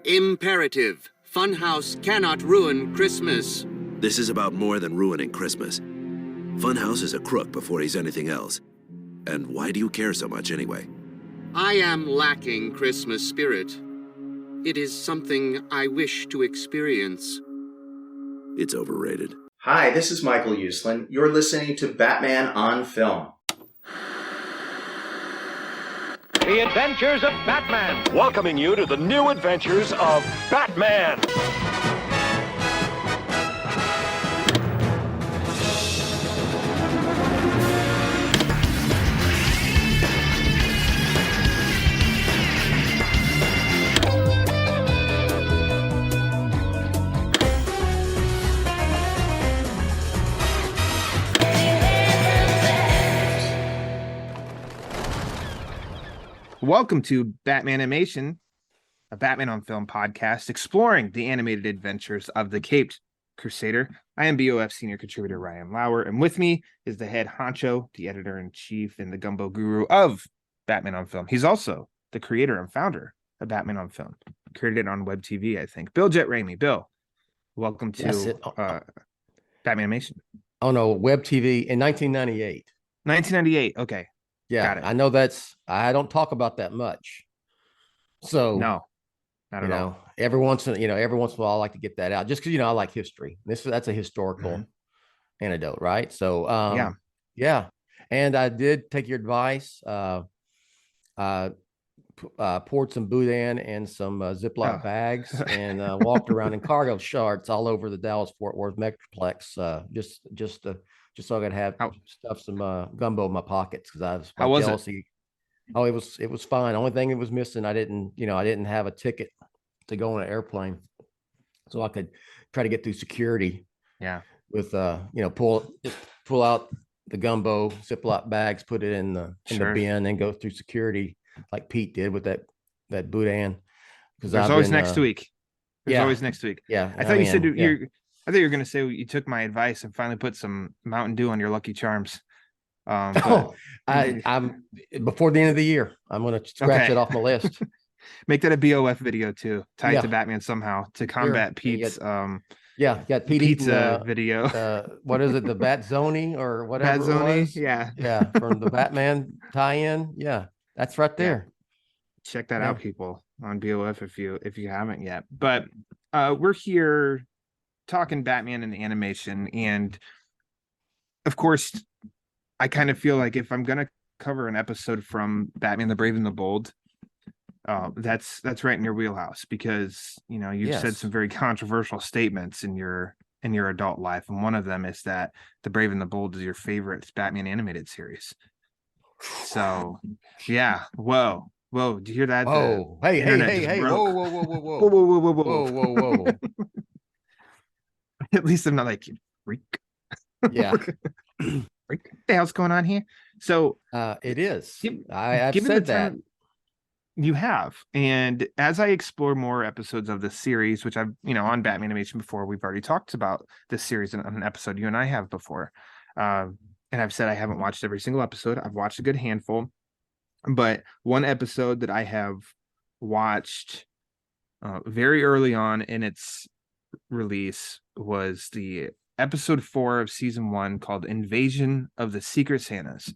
Imperative. Funhouse cannot ruin Christmas. This is about more than ruining Christmas. Funhouse is a crook before he's anything else. And why do you care so much anyway? I am lacking Christmas spirit. It is something I wish to experience. It's overrated. Hi, this is Michael Uslan. You're listening to Batman on Film. The Adventures of Batman, welcoming you to the new adventures of Batman. Welcome to Batmanimation, a Batman on Film podcast exploring the animated adventures of the Caped Crusader. I am BOF senior contributor Ryan Lauer, and with me is the head honcho, the editor-in-chief, and the gumbo guru of Batman on Film. He's also the creator and founder of Batman on Film. Created it on Web TV, I think. Bill Jet Ramey. Bill, welcome to Batmanimation. Oh, no, Web TV in 1998. 1998, okay. Yeah, got it. I know I don't talk about that much. So no, not at all. Every once in a while I like to get that out just because I like history. That's a historical anecdote, right? So yeah. And I did take your advice. Poured some boudin and some Ziploc bags and walked around in cargo shorts all over the Dallas-Fort Worth Metroplex, just so I could have stuff some gumbo in my pockets because I was jealousy. Oh, it was fine. Only thing it was missing, I didn't have a ticket to go on an airplane, so I could try to get through security. Yeah, with pull out the gumbo Ziploc bags, put it in the bin, and go through security like Pete did with that boudin. Because there's always next week. There's always next week. Yeah, I thought you said I thought you were going to say you took my advice and finally put some Mountain Dew on your Lucky Charms. I'm before the end of the year. I'm going to scratch it off my list. Make that a BOF video too, tied to Batman somehow to combat Pete's. Got Pete pizza video. What is it? The Bat Zoni or whatever. Bat Zoni, yeah, from the Batman tie-in. Yeah, that's right there. Check that out, people, on BOF if you haven't yet. But we're here talking Batman and animation, and of course I kind of feel like if I'm gonna cover an episode from Batman the Brave and the Bold, that's right in your wheelhouse, because you've said some very controversial statements in your adult life, and one of them is that the Brave and the Bold is your favorite Batman animated series. So yeah, whoa, did you hear that? Whoa, hey, whoa. At least I'm not like, freak. Yeah. What the hell's going on here? So it is. I've said that. You have. And as I explore more episodes of this series, which I've, on Batmanimation before, we've already talked about this series on an episode you and I have before. And I've said I haven't watched every single episode. I've watched a good handful. But one episode that I have watched very early on in its release was the episode 4 of season 1, called Invasion of the Secret Santas.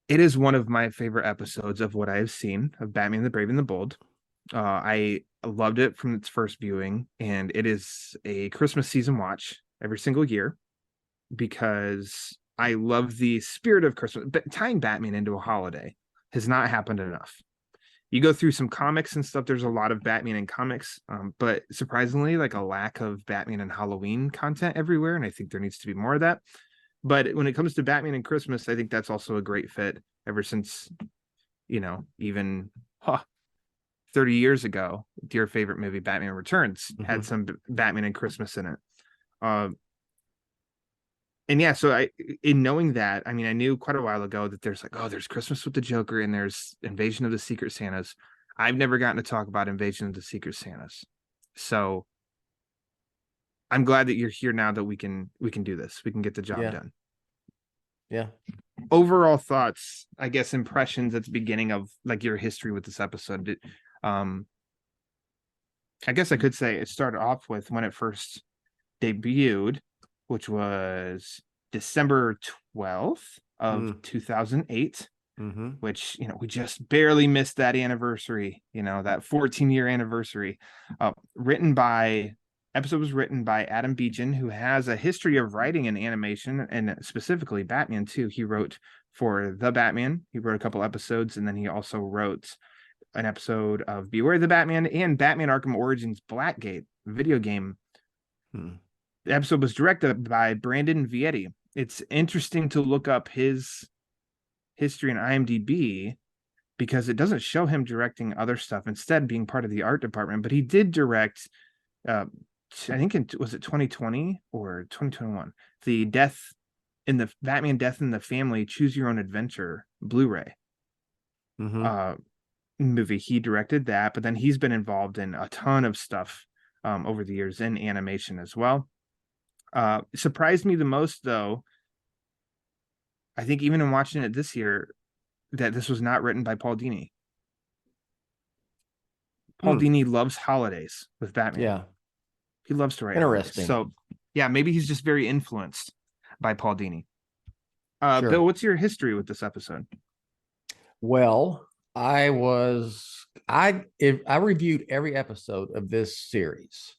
It is one of my favorite episodes of what I have seen of Batman the Brave and the Bold. I loved it from its first viewing, and it is a Christmas season watch every single year because I love the spirit of Christmas. But tying Batman into a holiday has not happened enough. You go through some comics and stuff, there's a lot of Batman in comics, but surprisingly, like a lack of Batman and Halloween content everywhere, and I think there needs to be more of that. But when it comes to Batman and Christmas, I think that's also a great fit ever since, even 30 years ago, your favorite movie, Batman Returns, had some Batman and Christmas in it. And yeah, so in knowing that, I knew quite a while ago that there's Christmas with the Joker and there's Invasion of the Secret Santas. I've never gotten to talk about Invasion of the Secret Santas. So I'm glad that you're here now that we can do this. We can get the job done. Yeah. Overall thoughts, I guess, impressions at the beginning of like your history with this episode. I guess I could say it started off with when it first debuted, which was December 12th of 2008, which, we just barely missed that anniversary, that 14-year anniversary. Episode was written by Adam Beechen, who has a history of writing in animation, and specifically Batman too. He wrote for The Batman. He wrote a couple episodes, and then he also wrote an episode of Beware the Batman and Batman Arkham Origins Blackgate video game. The episode was directed by Brandon Vietti. It's interesting to look up his history in IMDb because it doesn't show him directing other stuff, instead being part of the art department. But he did direct, I think was it 2020 or 2021, the Batman Death in the Family Choose Your Own Adventure Blu-ray movie. He directed that, but then he's been involved in a ton of stuff over the years in animation as well. Surprised me the most, though, I think even in watching it this year, that this was not written by Paul Dini. Paul Dini loves holidays with Batman. Yeah. He loves to write. Interesting. Holidays. So yeah, maybe he's just very influenced by Paul Dini. Sure. Bill, what's your history with this episode? Well, I reviewed every episode of this series.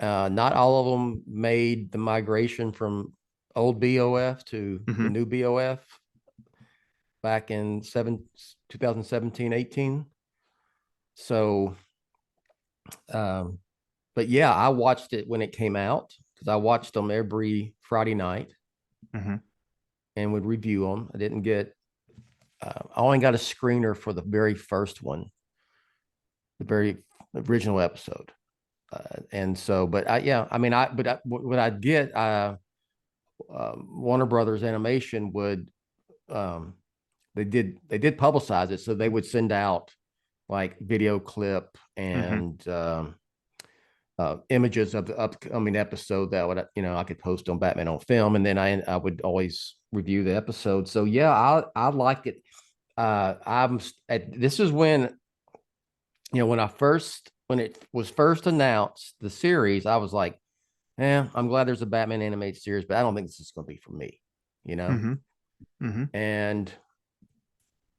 Not all of them made the migration from old BOF to the new BOF back in 2017, 18. So, but yeah, I watched it when it came out because I watched them every Friday night and would review them. I didn't get, I only got a screener for the very first one, the very original episode. And so, but what I'd get, Warner Brothers Animation would, they did publicize it. So they would send out like video clip and, images of the upcoming episode that would, I could post on Batman on Film. And then I would always review the episode. So yeah, I like it. This is when, when it was first announced, the series, I was like, I'm glad there's a Batman animated series, but I don't think this is going to be for me, And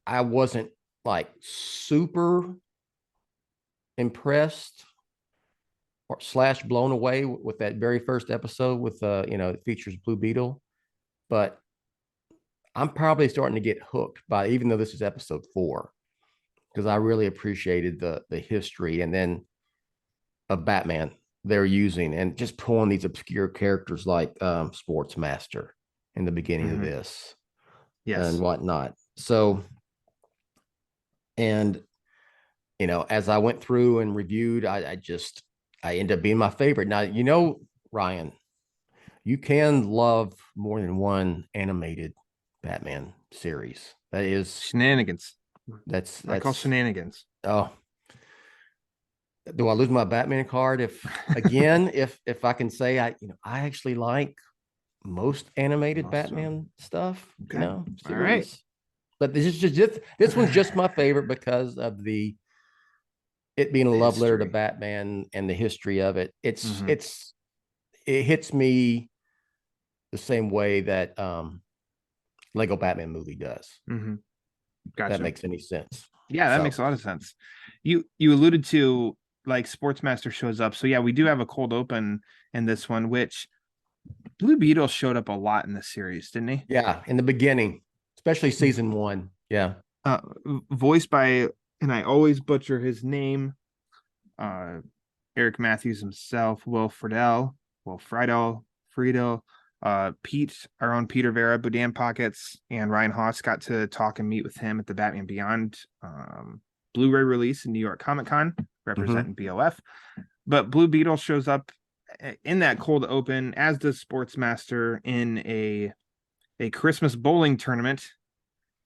I wasn't like super impressed or / blown away with that very first episode with, it features Blue Beetle, but I'm probably starting to get hooked by, even though this is episode 4, because I really appreciated the history and then of Batman they're using and just pulling these obscure characters like Sportsmaster in the beginning of this and whatnot. So, and, as I went through and reviewed, I ended up being my favorite. Now, Ryan, you can love more than one animated Batman series. That is shenanigans. That's I call shenanigans. Oh, do I lose my Batman card if I can say I actually like most animated Batman stuff, Okay. All right. But this one's just my favorite because of it being a love letter to Batman and the history of it. It hits me the same way that Lego Batman movie does. Gotcha. If that makes any sense. Yeah, that makes a lot of sense. You alluded to like Sportsmaster shows up. So yeah, we do have a cold open in this one, which Blue Beetle showed up a lot in this series, didn't he? Yeah, in the beginning, especially season 1. Yeah. Voiced by, and I always butcher his name, Eric Matthews himself, Friedel, Pete, our own Peter Vera, Boudin Pockets, and Ryan Haas got to talk and meet with him at the Batman Beyond Blu-ray release in New York Comic Con, representing BOF. But Blue Beetle shows up in that cold open, as does Sportsmaster, in a Christmas bowling tournament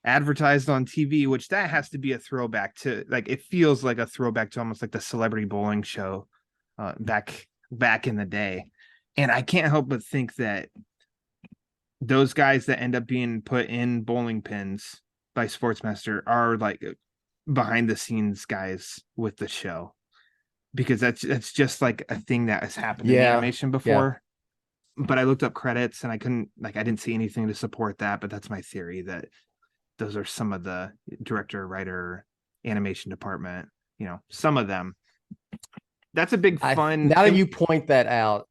advertised on TV, which that has to be a throwback to, like, it feels like a throwback to almost like the celebrity bowling show back in the day. And I can't help but think that those guys that end up being put in bowling pins by Sportsmaster are like behind the scenes guys with the show. because that's just like a thing that has happened in Yeah, animation before. But I looked up credits and I didn't see anything to support that. But that's my theory, that those are some of the director, writer, animation department, some of them. That's a big fun. Now that you point that out,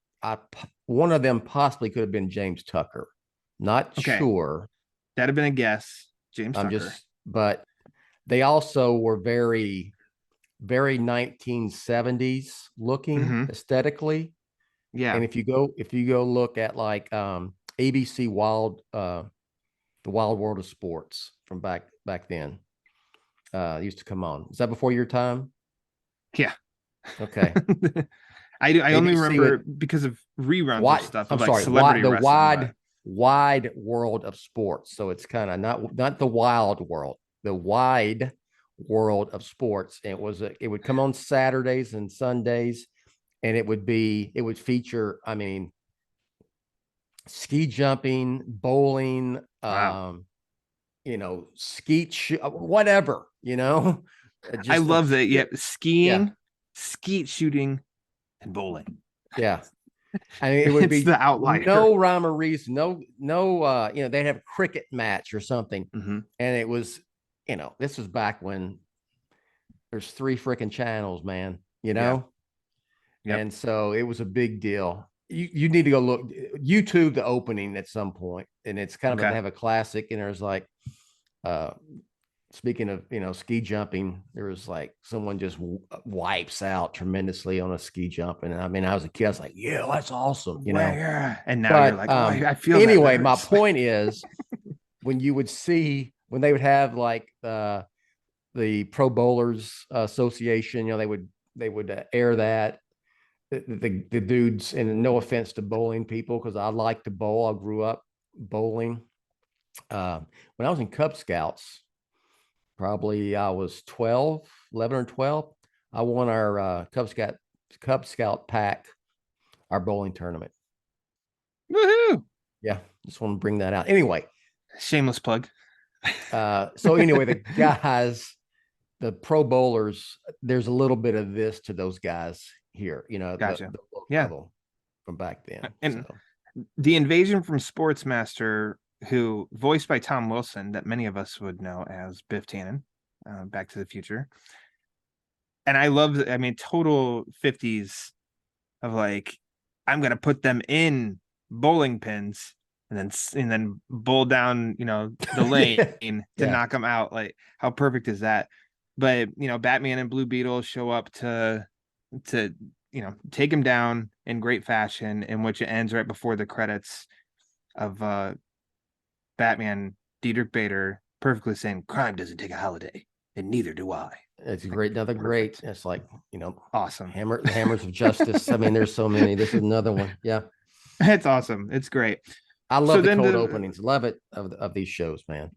one of them possibly could have been James Tucker. Not sure. That'd have been a guess. James Tucker. But they also were very, very 1970s looking aesthetically. Yeah. And if you go look at like ABC Wild, the Wild World of Sports from back then, used to come on. Is that before your time? Yeah. Okay. I only remember because of reruns of stuff. I'm like sorry, celebrity the wrestling, wide world of sports. So it's kind of not the wild world, the wide world of sports. And it would come on Saturdays and Sundays, and it would feature, I mean, ski jumping, bowling, wow. skeet, whatever, I love that. Yeah, skiing, skeet shooting, and bowling. Yeah. I mean, it would be the outlier. No rhyme or reason. No, they'd have a cricket match or something. And it was, this was back when there's 3 freaking channels, man, Yep. And so it was a big deal. You need to go look YouTube, the opening at some point, and it's kind of they have a classic, and there's like speaking of ski jumping, there was like someone just wipes out tremendously on a ski jump, and I mean, I was a kid, I was like, yeah, that's awesome, Yeah. And now you're like, I feel anyway. My point is, when they would have like the Pro Bowlers Association, they would air that. The dudes, and no offense to bowling people, because I like to bowl. I grew up bowling. When I was in Cub Scouts, probably I was 11 or 12. I won our Cub Scout pack, our bowling tournament. Woohoo! Yeah, just want to bring that out. Anyway, shameless plug. So anyway, the guys, the Pro Bowlers, there's a little bit of this to those guys here, Gotcha. From back then. And the invasion from Sportsmaster, who voiced by Tom Wilson, that many of us would know as Biff Tannen, Back to the Future. And I love, total 50s of like, I'm gonna put them in bowling pins and then bowl down, the lane to knock them out. Like, how perfect is that? But Batman and Blue Beetle show up to take him down in great fashion, in which it ends right before the credits of Batman, Diedrich Bader, perfectly saying, "Crime doesn't take a holiday, and neither do I." It's great. Another great. It's like, awesome. Hammers of Justice. I mean, there's so many. This is another one. Yeah. It's awesome. It's great. I love the cold openings. Love it of these shows, man.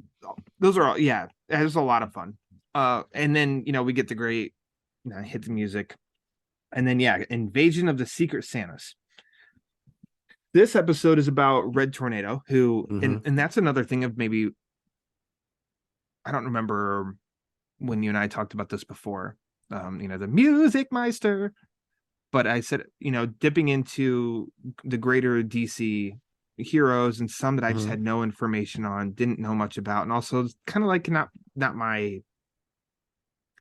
Those are all, it was a lot of fun. And then, we get the great hit the music. And then, Invasion of the Secret Santas. This episode is about Red Tornado, who, and that's another thing of maybe, I don't remember when you and I talked about this before, the Music Meister. But I said, dipping into the greater DC heroes and some that I just had no information on, didn't know much about. And also kind of like not my,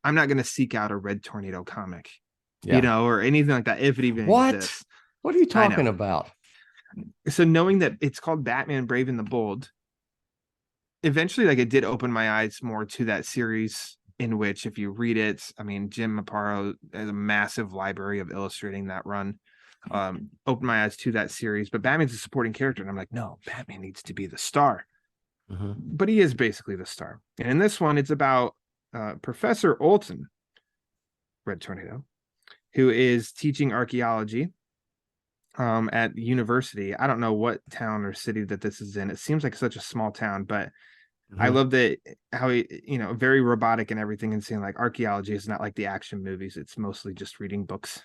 I'm not going to seek out a Red Tornado comic. Or anything like that, if it even exists. What are you talking about? So knowing that it's called Batman Brave and the Bold, eventually, like, it did open my eyes more to that series, in which, if you read it, Jim Aparo has a massive library of illustrating that run. Opened my eyes to that series, but Batman's a supporting character, and I'm like, no, Batman needs to be the star. But he is basically the star. And in this one, it's about Professor Olton, Red Tornado, who is teaching archaeology at university. I don't know what town or city that this is in. It seems like such a small town, but I love that how he, very robotic and everything, and saying like archaeology is not like the action movies. It's mostly just reading books.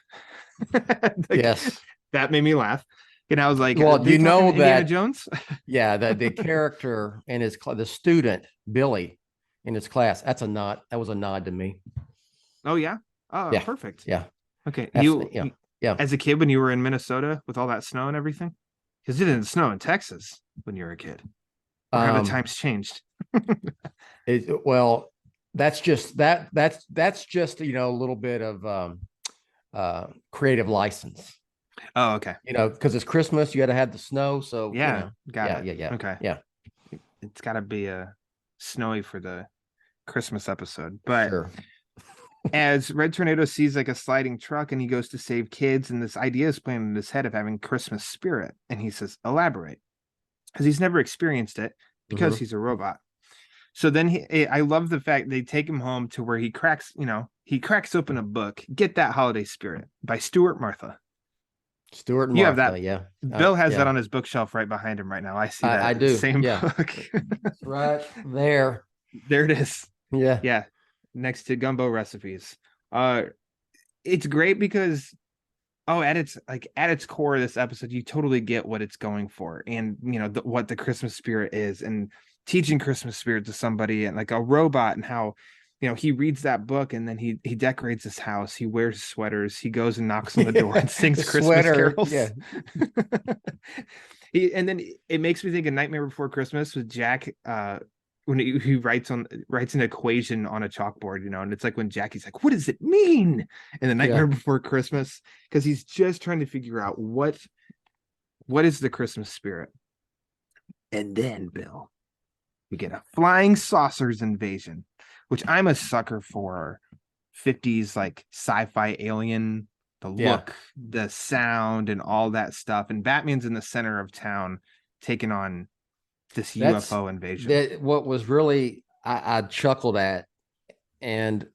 Yes. That made me laugh. And I was like, well, you know that Indiana Jones? the character in the student, Billy, in his class, that was a nod to me. Oh, yeah. Oh, yeah. Perfect. Yeah. Okay. That's, yeah. As a kid, when you were in Minnesota with all that snow and everything, because it didn't snow in Texas when you were a kid, or how the times changed. Well, that's just that's just a little bit of creative license. Oh, okay. Because it's Christmas, you got to have the snow. So Yeah, got it. yeah. Okay. Yeah. It's got to be snowy for the Christmas episode. But Sure. as Red Tornado sees like a sliding truck and he goes to save kids, and this idea is planted in his head of having Christmas spirit, and he says, elaborate, because he's never experienced it because he's a robot. So then I love the fact they take him home to where he cracks open a book, Get That Holiday Spirit by Stuart Martha. Stuart and You Martha, have that. yeah. Bill has that on his bookshelf right behind him right now. I see that. I do. Same book. It's right there. There it is. Yeah. Yeah. Next to gumbo recipes. It's great because at its core, this episode, you totally get what it's going for, and what the Christmas spirit is, and teaching Christmas spirit to somebody, and like a robot, and how he reads that book, and then he decorates his house, he wears sweaters, he goes and knocks on the door and sings Christmas carols. Yeah. And then it makes me think of Nightmare Before Christmas with Jack, when he writes an equation on a chalkboard, and it's like when Jackie's like, what does it mean? And the Nightmare Before Christmas, because he's just trying to figure out what is the Christmas spirit. And then, Bill, we get a flying saucers invasion, which I'm a sucker for. 50s like sci-fi alien, the look, the sound, and all that stuff. And Batman's in the center of town taking on this UFO invasion. What was really I chuckled at, and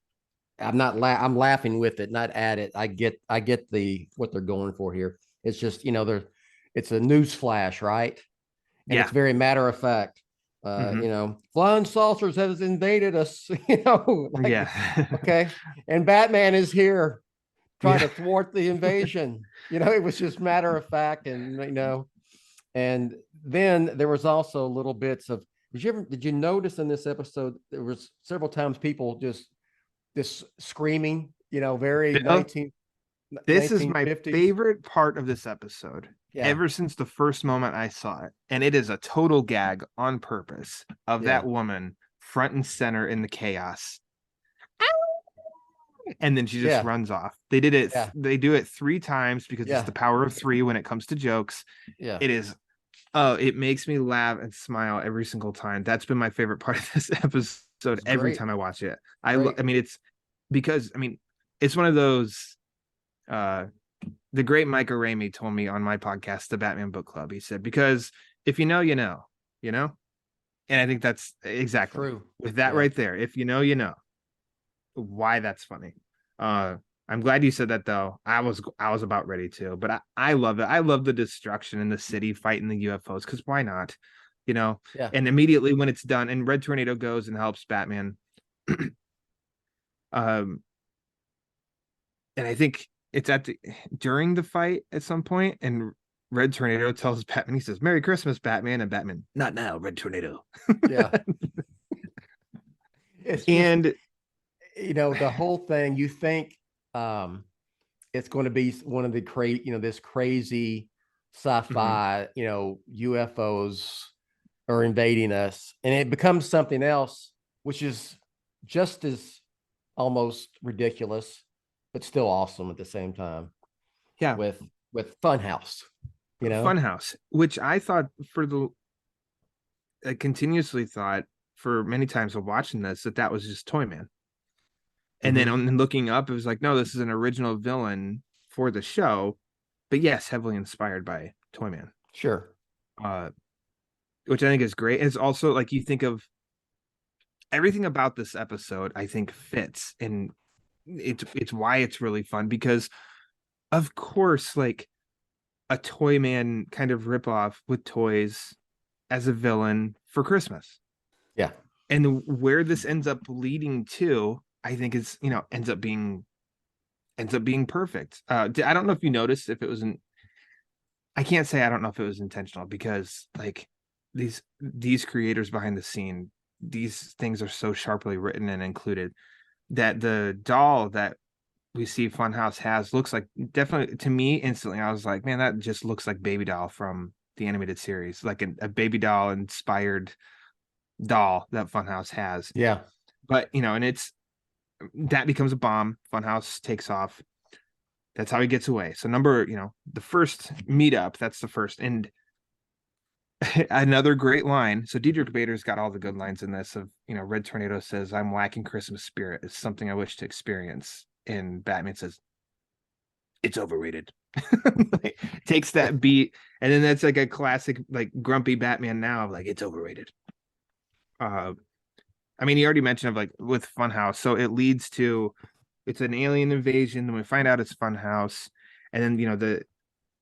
I'm I'm laughing with it, not at it. I get what they're going for here. It's just it's a news flash, right? And it's very matter of fact. Flying saucers has invaded us. Okay, and Batman is here trying to thwart the invasion. It was just matter of fact, and and then there was also little bits of. Did you notice in this episode there was several times people just screaming? Very 19. This is my favorite part of this episode. Yeah. Ever since the first moment I saw it, and it is a total gag on purpose of that woman front and center in the chaos, and then she just runs off. They did it. They do it 3 times because it's the power of 3 when it comes to jokes. Yeah, it is. Oh, it makes me laugh and smile every single time. That's been my favorite part of this episode. Every time I watch it, I mean, it's because it's one of those. The great Micah Ramey told me on my podcast, the Batman Book Club, he said, because if you know, and I think that's exactly true with that right there. If you know why that's funny. I'm glad you said that though. I was about ready to, but I love it. I love the destruction in the city fighting the UFOs, because why not? And immediately when it's done and Red Tornado goes and helps Batman, and I think it's during the fight at some point, and Red Tornado tells Batman, he says, "Merry Christmas, Batman," and Batman, "Not now, Red Tornado." Yeah. And the whole thing, you think it's going to be one of the this crazy sci-fi, UFOs are invading us, and it becomes something else, which is just as almost ridiculous, but still awesome at the same time. Yeah. With Funhouse, Funhouse, which I thought I continuously thought for many times of watching this that was just Toyman. And then on looking up, it was like, no, this is an original villain for the show, but yes, heavily inspired by Toyman. Sure. Which I think is great. It's also like, you think of everything about this episode, I think fits, and it's why it's really fun, because of course, like a Toyman kind of ripoff with toys as a villain for Christmas. Yeah. And where this ends up leading to, I think is, ends up being perfect. I don't know if you noticed if it wasn't. I can't say I don't know if it was intentional, because like these creators behind the scene, these things are so sharply written and included, that the doll that we see Funhouse has looks like, definitely to me instantly, I was like, man, that just looks like Baby Doll from the animated series, like a Baby Doll inspired doll that Funhouse has. Yeah. But and that becomes a bomb. Funhouse takes off. That's how he gets away. So the first meetup, that's the first. And another great line. So Diedrich Bader's got all the good lines in this of, Red Tornado says, I'm lacking Christmas spirit. It's something I wish to experience. And Batman says, it's overrated. Like, takes that beat. And then that's like a classic, like grumpy Batman now of like, it's overrated. I mean, he already mentioned of like with Funhouse. So it leads to, it's an alien invasion. Then we find out it's Funhouse. And then,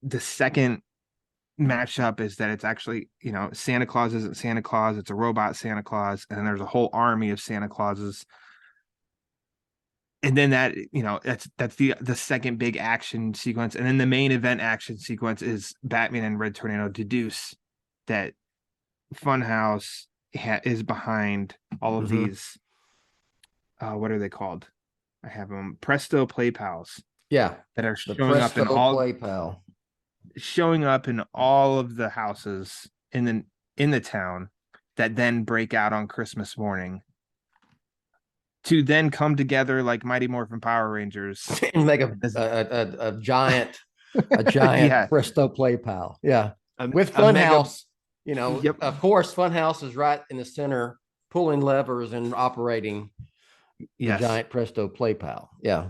the second matchup is that it's actually, Santa Claus isn't Santa Claus. It's a robot Santa Claus. And then there's a whole army of Santa Clauses. And then that, that's the second big action sequence. And then the main event action sequence is Batman and Red Tornado deduce that Funhouse is behind all of these, what are they called? I have them Presto Play Pals. Yeah. That are The showing up in Presto all Play Pal. Showing up in all of the houses in the town that then break out on Christmas morning to then come together like Mighty Morphin Power Rangers And make a giant Yeah. Presto Play Pal. Yeah. With a mega- Funhouse, Yep. of course, Funhouse is right in the center, pulling levers and operating the Yes. giant Presto Play Pal. Yeah.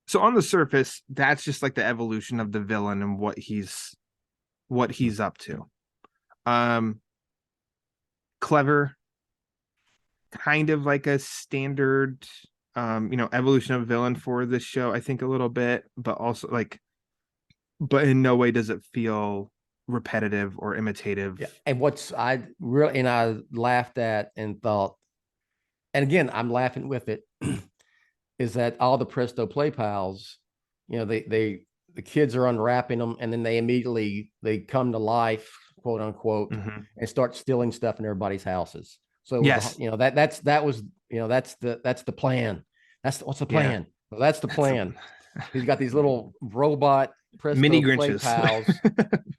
So on the surface, that's just like the evolution of the villain and what he's up to. Clever, kind of like a standard evolution of villain for this show, I think a little bit, but also but in no way does it feel repetitive or imitative. Yeah. And I laughed at and thought, and again, I'm laughing with it, is that all the Presto Play Pals, the kids are unwrapping them and then they come to life, quote unquote, and start stealing stuff in everybody's houses. So yes, that's the plan. What's the plan? Yeah. Well, that's the plan. He's got these little robot Presto mini Play Grinches. Pals,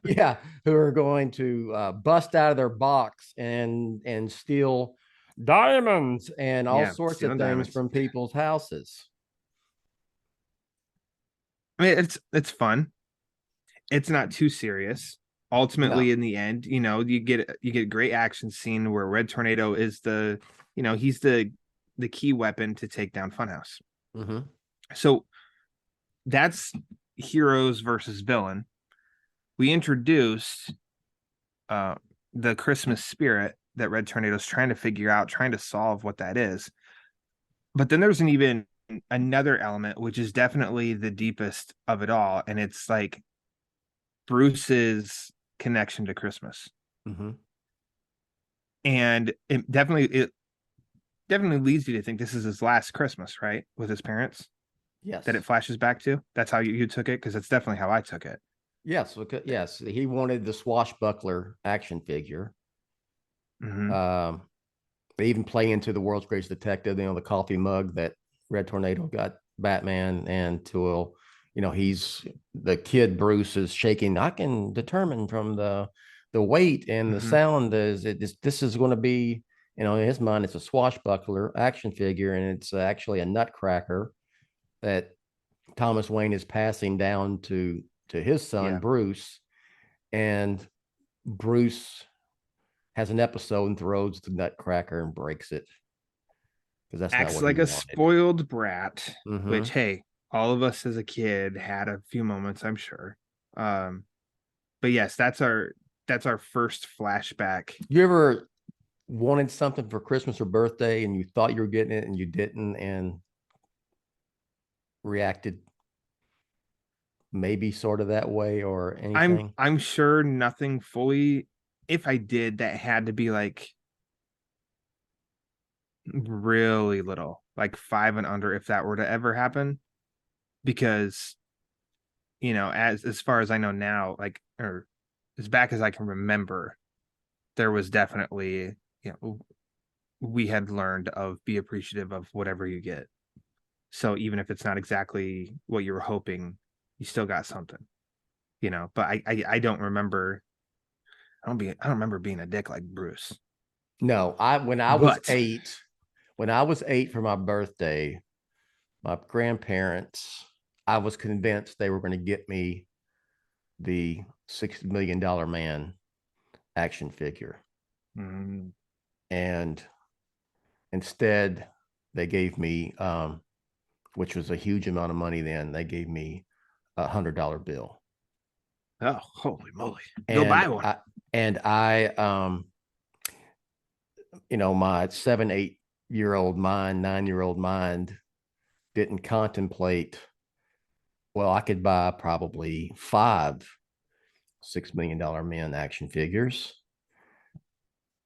yeah, who are going to bust out of their box and steal diamonds and all sorts of things diamonds from people's houses. I mean, it's fun. It's not too serious. Ultimately, in the end, you get a great action scene where Red Tornado is he's the key weapon to take down Funhouse. So that's heroes versus villain. We introduced the Christmas spirit that Red Tornado's trying to figure out, trying to solve what that is. But then there's another element, which is definitely the deepest of it all. And it's like Bruce's connection to Christmas. And it definitely leads you to think this is his last Christmas, right? With his parents. Yes. That it flashes back to. That's how you took it, because it's definitely how I took it. Yes. Yes. He wanted the swashbuckler action figure. They even play into the world's greatest detective, the coffee mug that Red Tornado got Batman, and he's the kid Bruce is shaking. I can determine from the weight and the sound this is going to be, in his mind, it's a swashbuckler action figure, and it's actually a nutcracker that Thomas Wayne is passing down to his son, Bruce. And Bruce has an episode and throws the nutcracker and breaks it. Because that's acts not what like he a wanted. spoiled brat, which, hey, all of us as a kid had a few moments, I'm sure. But yes, that's our first flashback. You ever wanted something for Christmas or birthday and you thought you were getting it and you didn't, and reacted maybe sort of that way or anything? I'm sure nothing fully. If I did, that had to be like really little, like 5 and under, if that were to ever happen. Because as far as I know now, or as back as I can remember, there was definitely, we had learned of be appreciative of whatever you get. So even if it's not exactly what you were hoping, you still got something, you know. But I don't remember. I don't remember being a dick like Bruce. No, when I was But 8, when I was 8 for my birthday, my grandparents, I was convinced they were going to get me the $6 million man action figure. mm, And instead, they gave me, which was a huge amount of money then, they gave me $100 bill. oh, holy moly! Go And buy one. I, my 7, 8-year-old mind, 9-year-old mind didn't contemplate, well, I could buy probably 5 $6 million men action figures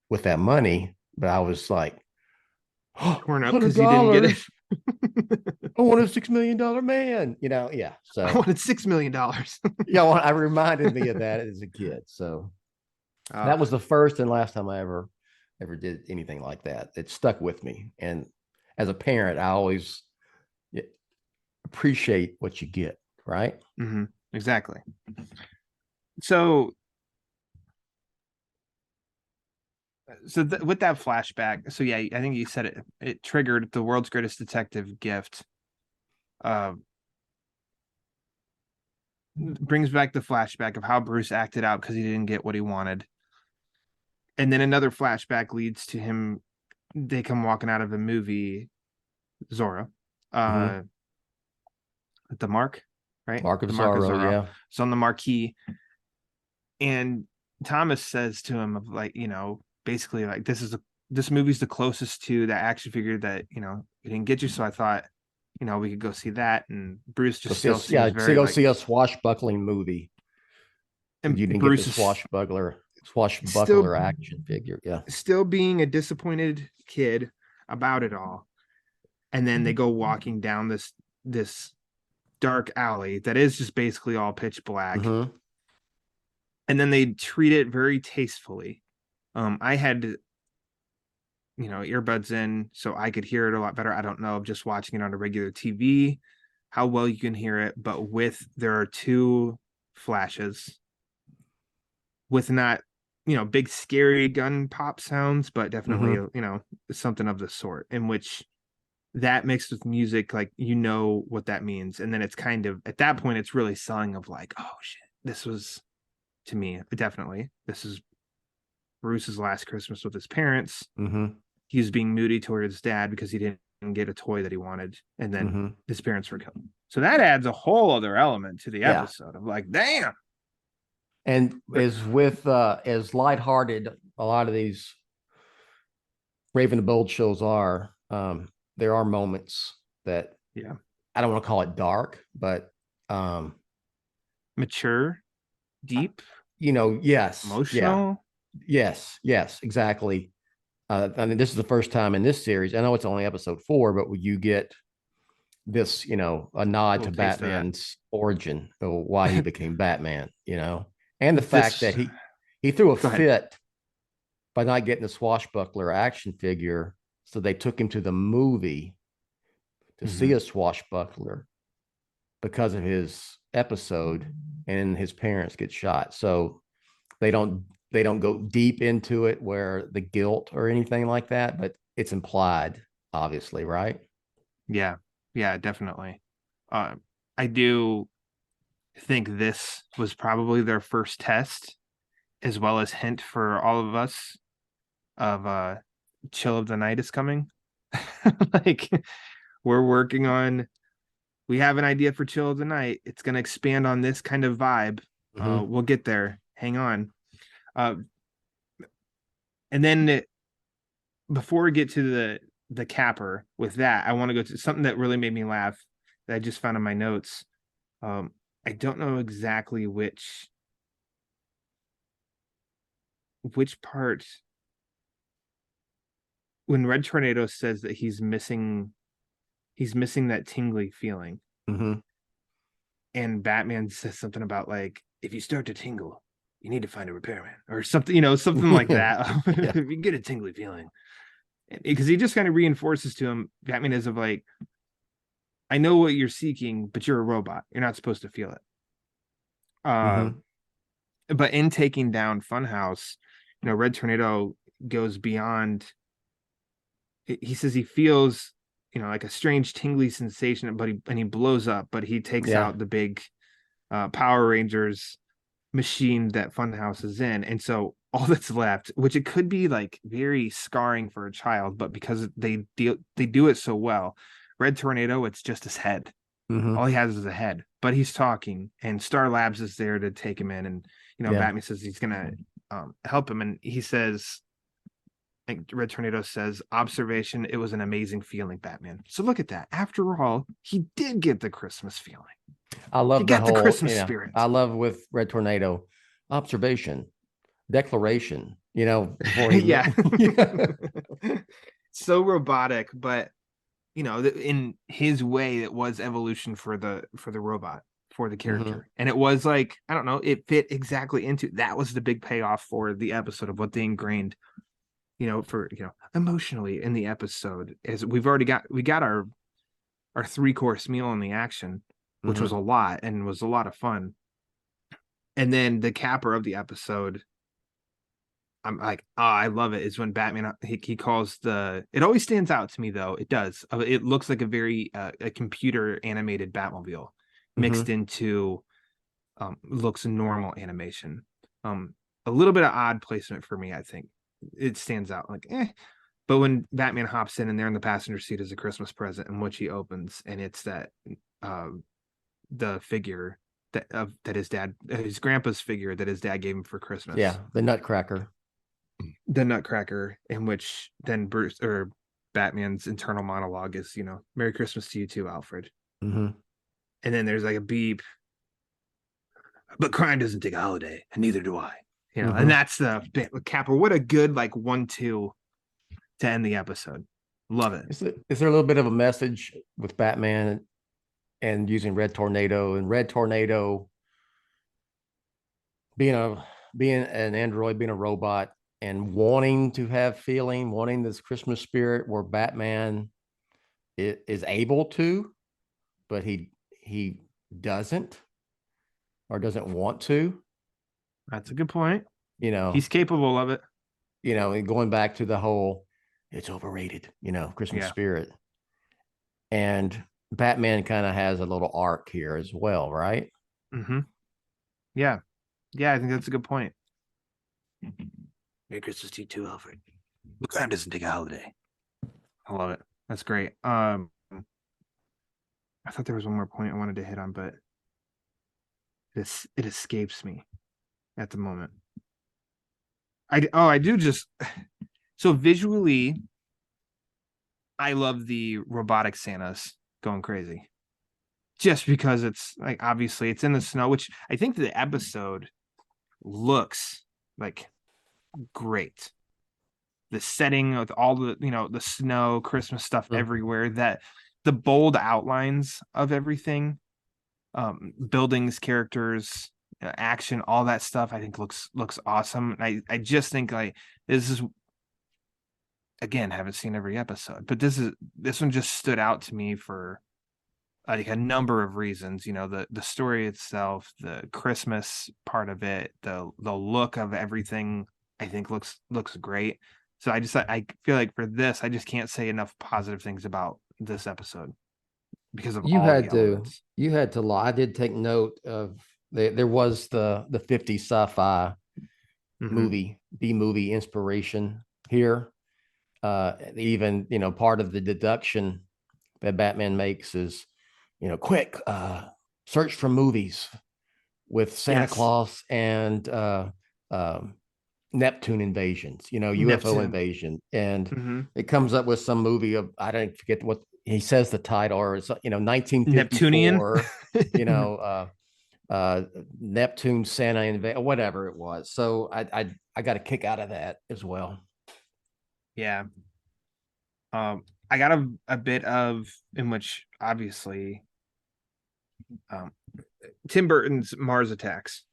with that money. But I was like, oh, Torn up because you didn't get it. $100. I want a $6 million man, yeah. I So wanted $6 million. yeah, well, I reminded me of that as a kid. So that was the first and last time I ever did anything like that. It stuck with me. And as a parent, I always appreciate what you get, right? Mm-hmm. Exactly. So with that flashback, so yeah, I think you said it triggered the world's greatest detective gift. Brings back the flashback of how Bruce acted out because he didn't get what he wanted. And then another flashback leads to him. They come walking out of the movie Zorro. Mhm. The Mark, right? Mark of The Mark of Zorro, Zorro. yeah. It's on the marquee. And Thomas says to him of basically like this movie's the closest to that action figure that, we didn't get you. So I thought, we could go see that. And Bruce just still seems very go like, see a swashbuckling movie. and You didn't get the Bruce is still swashbuckler action figure. Yeah. still being a disappointed kid about it all. And then they go walking down this dark alley that is just basically all pitch black. Mm-hmm. And then they treat it very tastefully. I had earbuds in so I could hear it a lot better. I don't know, just watching it on a regular TV how well you can hear it, but there are 2 flashes with not big scary gun pop sounds, but definitely something of the sort, in which that mixed with music, like what that means. And then it's kind of at that point it's really selling of like, oh shit, this was, to me, definitely this is Bruce's last Christmas with his parents. Mm-hmm. He was being moody towards his dad because he didn't get a toy that he wanted, and then Mm-hmm. his parents were killed. So that adds a whole other element to the Yeah. episode of like, damn. And as lighthearted a lot of these Raven the Bold shows are, there are moments that, Yeah, I don't want to call it dark, but mature, deep, yes, emotional. yeah, yes, exactly. I mean, this is the first time in this series. I know it's only episode 4, but you get this, a nod to Batman's origin, or why he became Batman, and the fact that he threw a fit by not getting the swashbuckler action figure. So they took him to the movie to see a swashbuckler because of his episode, and his parents get shot. So they don't go deep into it where the guilt or anything like that, but it's implied, obviously, right? Yeah, definitely. I do think this was probably their first test, as well as hint for all of us of Chill of the Night is coming. Like, we have an idea for Chill of the Night. It's going to expand on this kind of vibe. We'll get there. Hang on. And then before we get to the capper with that, I want to go to something that really made me laugh that I just found in my notes. I don't know exactly which part, when Red Tornado says that he's missing that tingly feeling. Mm-hmm. And Batman says something about like, if you start to tingle, you need to find a repairman or something, something like that. If you get a tingly feeling, because he just kind of reinforces to him, Batman is of like, I know what you're seeking, but you're a robot. You're not supposed to feel it. But in taking down Funhouse, Red Tornado goes beyond. He says he feels, like a strange tingly sensation, but he blows up, but he takes out the big Power Rangers machine that Funhouse is in. And so all that's left, which it could be like very scarring for a child, but because they do it so well, Red Tornado, it's just his head. All he has is a head, but he's talking, and Star Labs is there to take him in, and Batman says he's gonna help him, and he says, I think Red Tornado says, observation, it was an amazing feeling, Batman. So look at that. After all, he did get the Christmas feeling. I love he got the the Christmas spirit. I love with Red Tornado, observation, declaration, before he yeah. So robotic, but in his way, it was evolution for the robot, for the character. And it was like, I don't know, it fit exactly into, that was the big payoff for the episode of what they ingrained, for, emotionally in the episode. Is we got our 3-course meal in the action, which was a lot and was a lot of fun. And then the capper of the episode, I'm like, I love it, is when Batman, he calls it always stands out to me, though. It does. It looks like a very a computer animated Batmobile mixed into looks normal animation. A little bit of odd placement for me, I think. It stands out like, But when Batman hops in and they're in the passenger seat as a Christmas present, in which he opens, and it's that the figure that his dad, his grandpa's figure that his dad gave him for Christmas. Yeah, the Nutcracker. The Nutcracker, in which then Bruce or Batman's internal monologue is, Merry Christmas to you too, Alfred. And then there's like a beep, but crime doesn't take a holiday, and neither do I. And that's the capper. What a good 1-2 to end the episode. Love it. Is there a little bit of a message with Batman and using Red Tornado, and Red Tornado being an android, being a robot, and wanting to have feeling, wanting this Christmas spirit, where Batman is able to, but he doesn't, or doesn't want to? That's a good point. He's capable of it. And going back to the whole, it's overrated, Christmas spirit. And Batman kind of has a little arc here as well, right? Yeah. I think that's a good point. Merry Christmas to you too, Alfred. The crime doesn't take a holiday. I love it. That's great. I thought there was one more point I wanted to hit on, but it escapes me at the moment. I do just so visually, I love the robotic Santas going crazy, just because it's like, obviously it's in the snow, which I think the episode looks like great. The setting with all the the snow, Christmas stuff everywhere, that the bold outlines of everything, buildings, characters, action, all that stuff, I think looks awesome. And I just think this is, again, haven't seen every episode, but this one just stood out to me for a number of reasons. The story itself, the Christmas part of it, the look of everything, I think looks great. So I feel like for this, I just can't say enough positive things about this episode because of all the elements. You had to lie. I did take note of there was the 50 sci-fi movie, B-movie inspiration here. Even, part of the deduction that Batman makes is, quick, search for movies with Santa Claus and Neptune invasions, UFO invasion. And it comes up with some movie of, I don't forget what he says the title, or it's, 1954, Neptunian. Neptune, Santa invasion, whatever it was. So I got a kick out of that as well. Yeah. I got a bit of, in which obviously Tim Burton's Mars Attacks.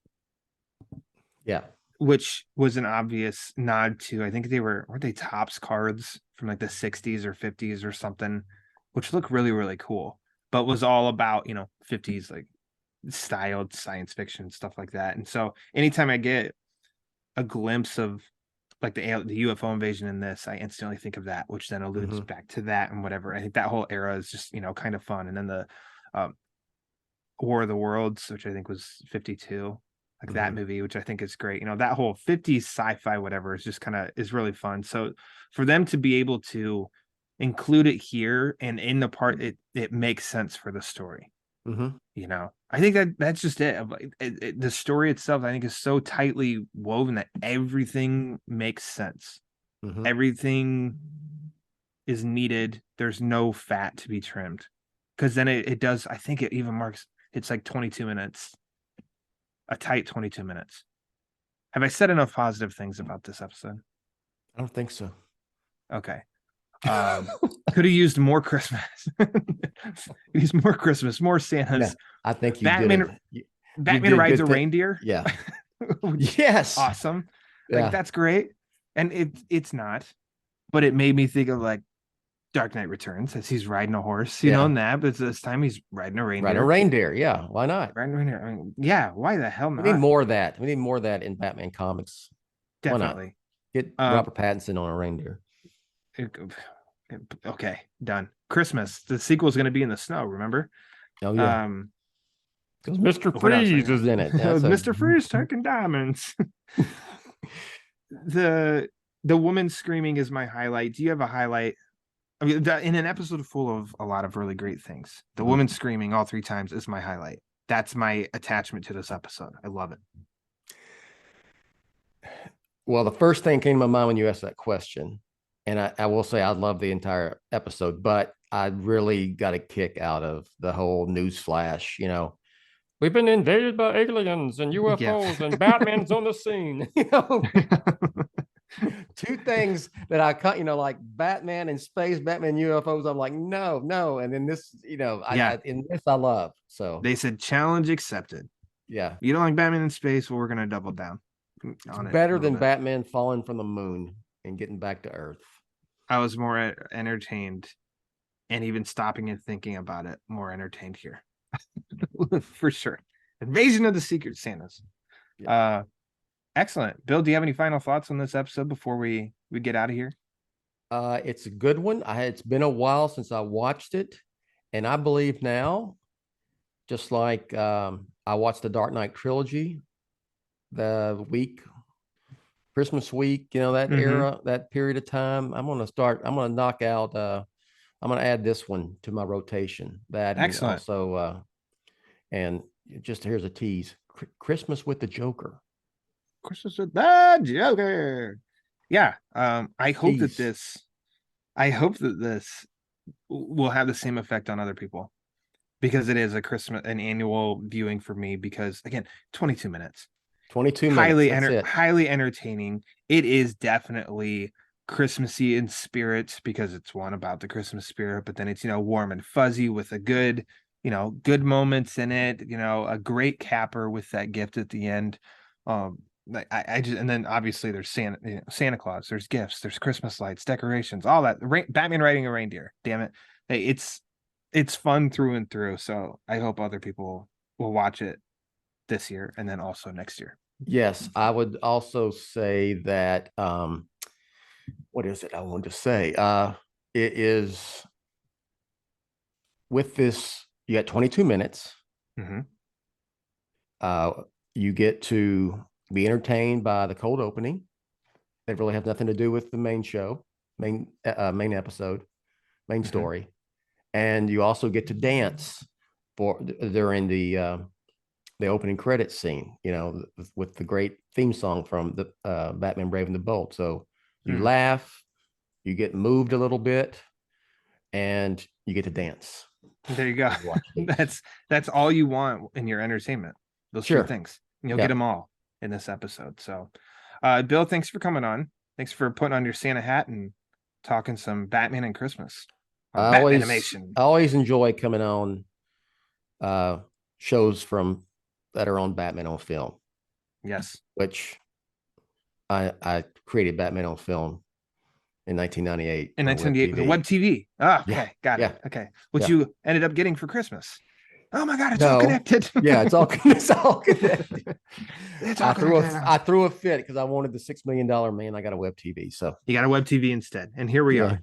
Yeah. Which was an obvious nod to, I think were they Topps cards from like the 60s or 50s or something, which look really, really cool. but was all about, 50s like styled science fiction, stuff like that. And so anytime I get a glimpse of like the UFO invasion in this, I instantly think of that, which then alludes back to that and whatever. I think that whole era is just, kind of fun. And then the War of the Worlds, which I think was 52, like that movie, which I think is great. That whole 50s sci-fi whatever is just is really fun. So for them to be able to include it here and in the part, it makes sense for the story. I think that's just it. The story itself, I think, is so tightly woven that everything makes sense. Everything is needed. There's no fat to be trimmed, because then it does. I think it even marks. It's like 22 minutes, a tight 22 minutes. Have I said enough positive things about this episode? I don't think so. Okay. Could have used more Christmas. Use more Christmas, more Santas. No, I think you Batman. did. Batman rides a reindeer. Yeah. Yes. Awesome. Yeah. Like that's great. And it's not, but it made me think of like Dark Knight Returns as he's riding a horse, and that, but this time he's riding a reindeer. Riding a reindeer, yeah. Why not? Riding a reindeer. I mean, yeah, why the hell not? We need more of that. We need more of that in Batman comics. Definitely. Get Robert Pattinson on a reindeer. Okay, done. Christmas. The sequel is going to be in the snow, remember? Oh, yeah. Because Mr. Freeze is in it. Mr. Freeze taking diamonds. The woman screaming is my highlight. Do you have a highlight? I mean, in an episode full of a lot of really great things, the woman screaming all 3 times is my highlight. That's my attachment to this episode. I love it. Well, the first thing came to my mind when you asked that question, and I will say I love the entire episode, but I really got a kick out of the whole news flash. We've been invaded by aliens and UFOs, and Batman's on the scene. 2 things that I cut, like Batman in space, Batman UFOs. I'm like, no. And then this, in this I love. So they said challenge accepted. Yeah. You don't like Batman in space? Well, we're going to double down on it. Better than Batman falling from the moon and getting back to Earth. I was more entertained, and even stopping and thinking about it, more entertained here. For sure. Invasion of the Secret Santas. Yeah. Excellent. Bill, do you have any final thoughts on this episode before we get out of here? It's a good one. It's been a while since I watched it, and I believe now, just like I watched the Dark Knight trilogy Christmas week, that era, that period of time. I'm going to knock out, I'm going to add this one to my rotation. That excellent. And also, and just here's a tease: Christmas with the Joker. Christmas with the Joker. Yeah. I hope that this will have the same effect on other people, because it is an annual viewing for me, because again, 22 minutes. 22 minutes. Highly entertaining. It is definitely Christmassy in spirit, because it's one about the Christmas spirit, but then it's, warm and fuzzy with a good, good moments in it, a great capper with that gift at the end. I just, and then obviously there's Santa Claus, there's gifts, there's Christmas lights, decorations, all that. Batman riding a reindeer. Damn it. Hey, it's fun through and through. So I hope other people will watch it this year and then also next year. Yes, I would also say that what is it I wanted to say? It is, with this, you got 22 minutes. You get to be entertained by the cold opening. They really have nothing to do with the main show, main episode, main story. And you also get to dance during the opening credits scene, with the great theme song from the Batman Brave and the Bold. So you laugh, you get moved a little bit, and you get to dance. There you go. That's all you want in your entertainment. Those 3 things. You'll get them all in this episode. So Bill, thanks for coming on. Thanks for putting on your Santa hat and talking some Batman and Christmas. Batmanimation. I always enjoy coming on shows that are on Batman on Film. Yes. Which I created Batman on Film in 1998. In on Web 1998 with TV. a web TV. Oh, okay, Yeah, got it. yeah, Okay, which yeah. you ended up getting for Christmas. Oh my God, it's all No. connected. Yeah, it's all connected. It's all I connected. threw a fit because I wanted the $6 million man. I got a web TV. So You got a web TV instead, and here we Yeah. are.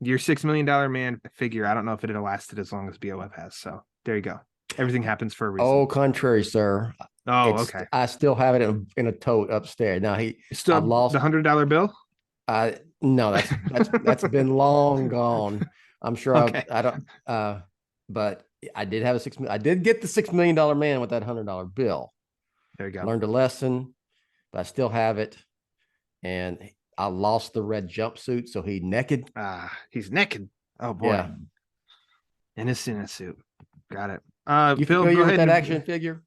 Your $6 million man figure. I don't know if it lasted as long as BOF has. So there you go. Everything happens for a reason. Oh, contrary, sir. Oh, okay. I still have it in a tote upstairs. Now I Still lost the $100 bill. No, that's been long gone. I'm sure Okay. I don't. But I did have I did get the $6 million man with that $100 bill. There you go. Learned a lesson, but I still have it. And I lost the red jumpsuit, so he's naked. He's naked. Oh boy. Yeah. In a suit. Got it. You Phil, familiar go with ahead that and- action figure?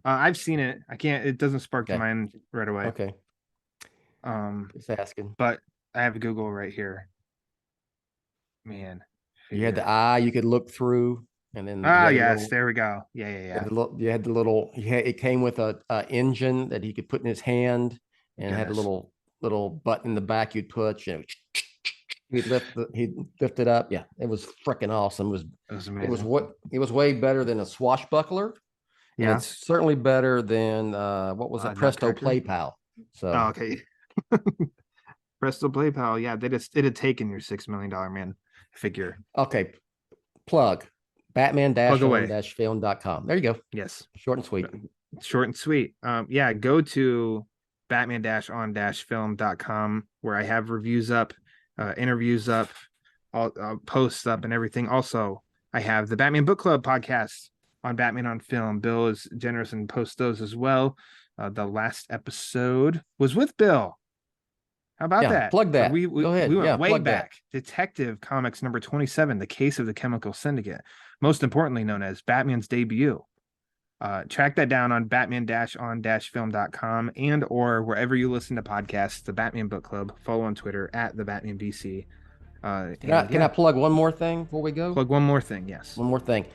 I've seen it. I can't. It doesn't spark to Okay. mind right away. Okay. Just asking. But I have Google right here. Man. You had the eye you could look through, and then Yes, there we go. Yeah. You had the little. It came with a engine that he could put in his hand, and it had a little button in the back you'd push, and he'd lift it up. Yeah, it was freaking awesome. It was amazing. It was way better than a swashbuckler. Yeah. And it's certainly better than what was it? Presto Nutcracker? Play Pal. So Okay. Presto Play Pal. Yeah, it had taken your $6 million man figure. okay. Plug Batman-on-film.com. There you go. Yes. Short and sweet. Short and sweet. Yeah, go to Batman-on-film.com where I have reviews up, interviews up, all posts up and everything. Also, I have the Batman Book Club podcast on Batman on Film. Bill is generous and posts those as well. The last episode was with Bill. How about that? Plug that. We Go ahead. We went Yeah, way plug that. back. Detective Comics number 27, The Case of the Chemical Syndicate, most importantly known as Batman's debut. Track that down on Batman-on-film.com and or wherever you listen to podcasts, the Batman Book Club. Follow on Twitter at the Batman BC. Can I plug one more thing before we go? Plug one more thing, yes. One more thing.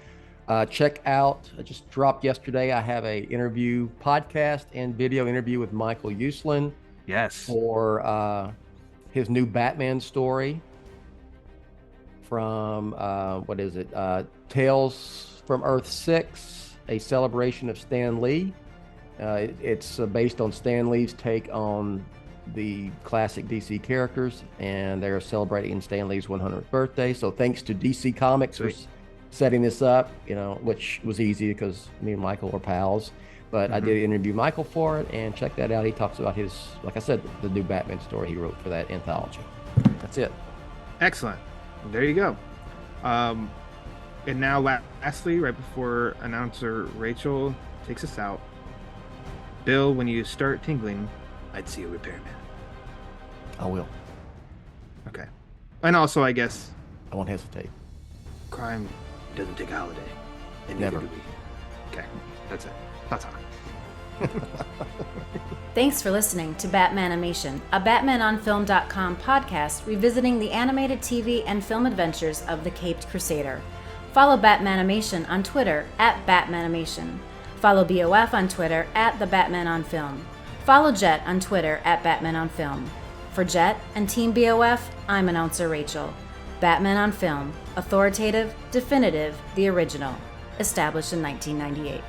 Check out, I just dropped yesterday, I have a interview podcast and video interview with Michael Uslan. Yes. For his new Batman story from, what is it? Tales from Earth 6, a celebration of Stan Lee. It's based on Stan Lee's take on the classic DC characters, and they're celebrating Stan Lee's 100th birthday. So thanks to DC Comics for setting this up, which was easy because me and Michael were pals. But I did interview Michael for it, and check that out. He talks about his, like I said, the new Batman story he wrote for that anthology. That's it. Excellent. There you go. And now, lastly, right before announcer Rachel takes us out, Bill, when you start tingling, I'd see a repairman. I will. Okay. And also, I guess, I won't hesitate. crime doesn't take a holiday. And Never. neither do we. Okay. That's it. That's all. Thanks for listening to Batmanimation, a BatmanOnFilm.com podcast revisiting the animated TV and film adventures of the Caped Crusader. Follow Batmanimation on Twitter at Batmanimation. Follow BOF on Twitter at The Batman on Film. Follow Jet on Twitter at Batman on Film. For Jet and Team BOF, I'm announcer Rachel. Batman on Film, authoritative, definitive, the original. Established in 1998.